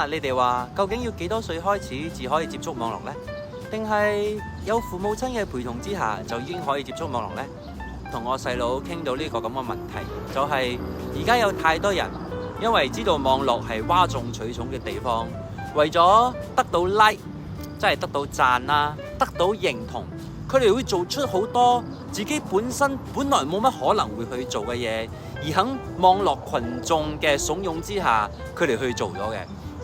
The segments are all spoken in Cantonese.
你哋話究竟要幾多歲開始至可以接觸網絡呢？定係有父母親嘅陪同之下就已經可以接觸網絡呢？同我細佬傾到呢個咁嘅問題，就係而家有太多人因為知道網絡係嘩眾取寵嘅地方，為咗得到 like， 即係得到讚啦，得到認同，佢哋會做出好多自己本來冇乜可能會去做嘅嘢，而喺網絡群眾嘅慫恿之下，佢哋去做咗嘅。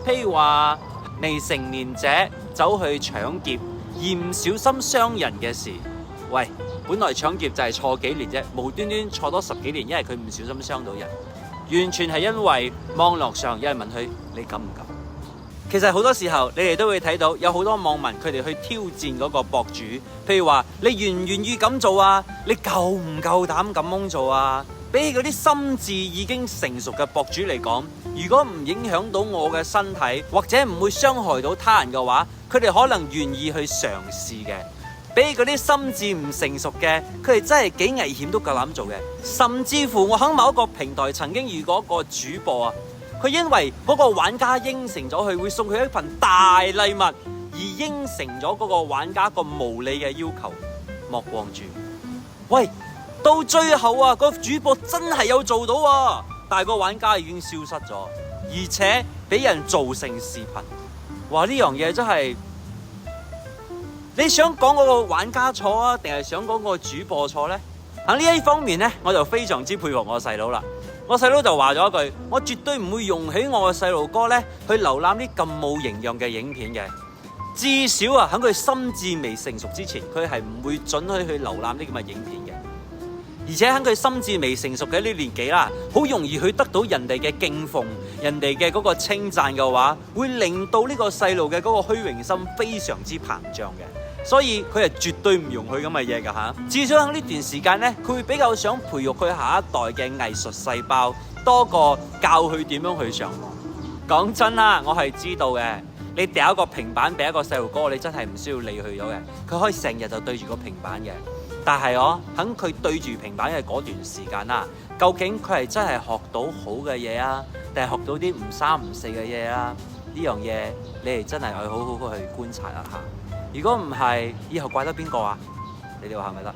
譬如話未成年者走去搶劫而唔小心傷人嘅事，喂，本來搶劫就係錯幾年啫，無端端錯多10幾年，因為佢唔小心傷到人，完全係因為網絡上有人問佢你敢唔敢？其實好多時候你哋都會睇到有好多網民佢哋去挑戰嗰個博主，譬如話你願唔願意咁做啊？你夠唔夠膽咁樣做啊？比起嗰啲心智已經成熟嘅博主嚟講，如果唔影響到我嘅身體或者唔會傷害到他人嘅話，佢哋可能願意去嘗試嘅。比起嗰啲心智唔成熟嘅，佢哋真係幾危險都夠膽做嘅。甚至乎我喺某一個平台曾經遇過一個主播啊，佢因為嗰個玩家應承咗佢會送佢一份大禮物，而應承咗嗰個玩家一個無理嘅要求，莫忘住。喂，到最後啊，個主播真係有做到啊，但係個玩家已經消失咗，而且俾人做成視頻。哇，呢樣嘢真係，你想講嗰個玩家錯啊，定係想講個主播錯呢？喺呢一方面呢，我就非常之佩服我細佬啦。我細佬就話咗一句，我絕對唔會容許我嘅細路哥呢去瀏覽啲咁冇營養嘅影片嘅。至少啊，喺佢心智未成熟之前，佢係唔會准許去瀏覽啲咁嘅影片嘅。而且喺佢心智未成熟嘅呢年紀啦，好容易去得到人哋嘅敬奉、人哋嘅嗰個稱讚嘅話，會令到呢個細路嘅嗰個虛榮心非常之膨脹嘅。所以佢係絕對唔容許咁嘅嘢㗎嚇。至少喺呢段時間呢，佢會比較想培育佢下一代嘅藝術細胞，多過教佢點樣去上網。講真啦，我係知道嘅。你掉一個平板俾一個細路哥，你真係唔需要理佢咗嘅。佢可以成日就對住個平板嘅。但係我喺佢對住平板嘅嗰段時間啦，究竟佢係真係學到好嘅嘢啊，定係學到啲唔三唔四嘅嘢啊？呢樣嘢你哋真係要好好去觀察一下。如果唔係，以後怪得邊個啊？你哋話係咪得？